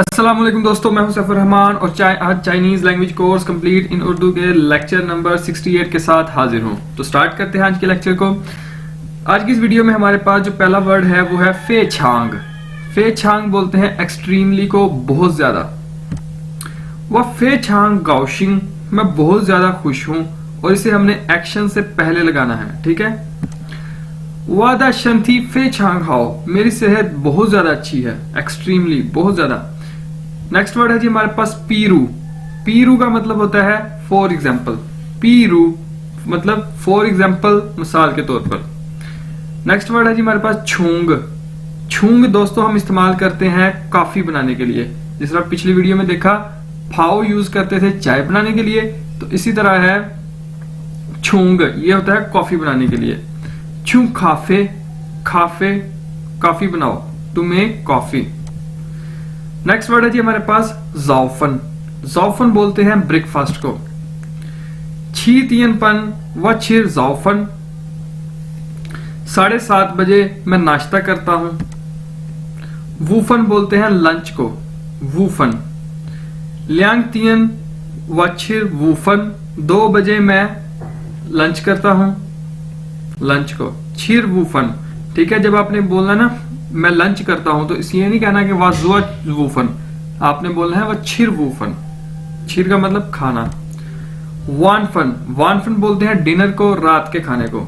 अस्सलाम वालेकुम दोस्तों, मैं हूं सफर रहमान और आज Chinese language course complete in Urdu के लेक्चर नंबर 68 के साथ हाजिर हूं। तो स्टार्ट करते हैं आज के लेक्चर को। आज की इस वीडियो में हमारे पास जो पहला वर्ड है वो है फे छांग। फे छांग बोलते हैं एक्सट्रीमली को, बहुत ज्यादा। वह फे छांग गाउशिंग, मैं बहुत ज्यादा खुश हूं, और इसे हमने एक्शन से पहले लगाना है, ठीक है। वादा शंथी फे छांग हाओ, मेरी सेहत बहुत ज्यादा अच्छी है, एक्सट्रीमली बहुत ज्यादा। नेक्स्ट वर्ड है जी हमारे पास पीरू। पीरू का मतलब होता है फॉर एग्जाम्पल। पीरू मतलब फॉर एग्जाम्पल, मिसाल के तौर पर। नेक्स्ट वर्ड है जी हमारे पास छूंग। छूंग दोस्तों हम इस्तेमाल करते हैं कॉफी बनाने के लिए। जिस तरह पिछली वीडियो में देखा फाओ यूज करते थे चाय बनाने के लिए, तो इसी तरह है छूंग, ये होता है कॉफी बनाने के लिए। छू खाफे, खाफे कॉफी बनाओ, to make coffee. Next word है जी हमारे पास जाओफन। जाओफन बोलते हैं ब्रेकफास्ट को। छी तियन पन व छिर जाओफन, 7:30 बजे मैं नाश्ता करता हूं। वूफन बोलते हैं लंच को, वूफन। ल्यांग तियन व छिर वूफन, 2 बजे मैं लंच करता हूं, लंच को। छिर वूफन, ठीक है। जब आपने बोलना ना मैं लंच करता हूं, तो ये नहीं कहना कि वाजुआ वूफन, आपने बोलना है वह छिर वूफन। छिर का मतलब खाना। वानफन, वानफन बोलते हैं डिनर को, रात के खाने को।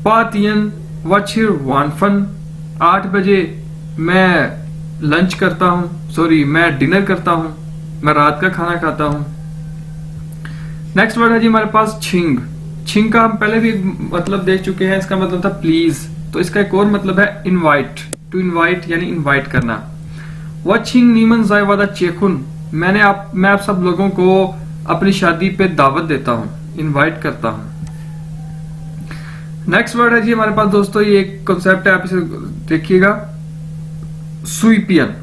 पातियन व छिर वानफन, 8 बजे मैं लंच करता हूं, सॉरी मैं डिनर करता हूं, मैं रात का खाना खाता हूं। नेक्स्ट वर्ड है जी हमारे पास छिंग। छिंग का हम पहले भी मतलब देख चुके हैं, इसका मतलब था प्लीज। तो इसका एक और मतलब है इनवाइट, टू इनवाइट यानी इनवाइट करना। वह छिंग नीमन जायवादा चेखुन, मैं आप सब लोगों को अपनी शादी पे दावत देता हूं, इनवाइट करता हूं। नेक्स्ट वर्ड है जी हमारे पास दोस्तों, ये एक कॉन्सेप्ट है, आप इसे देखिएगा, सुईपियन।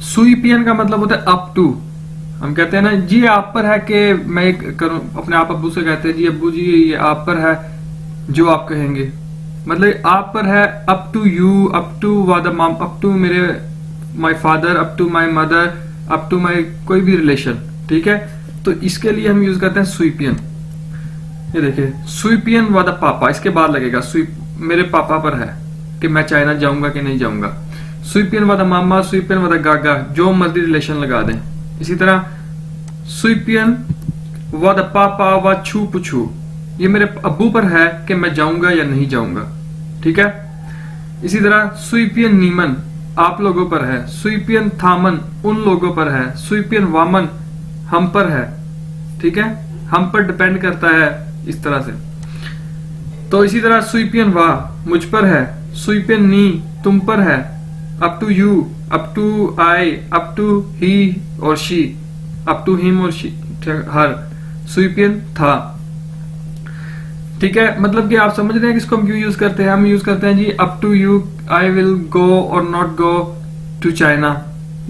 सुईपियन का मतलब होता है अप टू। हम कहते हैं ना जी आप पर है कि मैं करूं, अपने आप अब्बू से कहते हैं जी अब्बू जी ये आप पर है जो आप कहेंगे, मतलब आप पर है up to you, up to वादा माम, अप टू मेरे my father, up to my mother, up to my कोई भी रिलेशन, ठीक है। तो इसके लिए हम यूज करते हैं सुईपियन। ये देखिए सुईपियन वादा पापा, इसके बाद लगेगा सुई, मेरे पापा पर है कि मैं चाइना जाऊंगा कि नहीं जाऊंगा। सुईपियन वादा मामा, सुईपियन वादा गागा, जो मर्जी रिलेशन लगा दें। इसी तरह सुईपियन वादा पापा व छू पुछू, ये मेरे अब्बू पर है कि मैं जाऊंगा या नहीं जाऊंगा, ठीक है। इसी तरह सुईपियन नीमन, आप लोगों पर है। सुईपियन थामन, उन लोगों पर है। सुईपियन वामन, हम पर है, ठीक है, हम पर डिपेंड करता है, इस तरह से। तो इसी तरह सुईपियन वाह, मुझ पर है। सुईपियन नी, तुम पर है। Up to you, up to I, up to he और शी, अप टू हिम और शी, हर। सुईपियन था, ठीक है। मतलब कि आप समझ रहे हैं कि इसको हम क्यों यूज करते हैं। हम यूज करते हैं जी up to you, I will go और नॉट गो टू चाइना,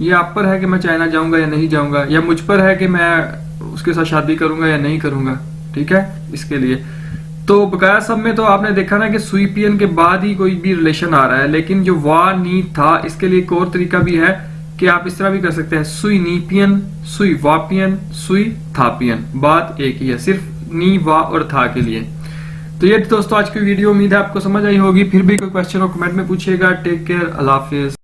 ये आप पर है कि मैं चाइना जाऊंगा या नहीं जाऊंगा, या मुझ पर है कि मैं उसके साथ शादी करूंगा या नहीं करूंगा, ठीक है। इसके लिए तो बकाया सब में तो आपने देखा ना कि सुईपियन के बाद ही कोई भी रिलेशन आ रहा है, लेकिन जो वा नी था, इसके लिए एक और तरीका भी है कि आप इस तरह भी कर सकते हैं, सुई नीपियन, सुई वापियन, सुई थापियन, बात एक ही है, सिर्फ नी वा और था के लिए। तो ये दोस्तों आज की वीडियो, उम्मीद है आपको समझ आई होगी। फिर भी कोई क्वेश्चन हो कमेंट में पूछिएगा। टेक केयर, अल्लाह हाफिज।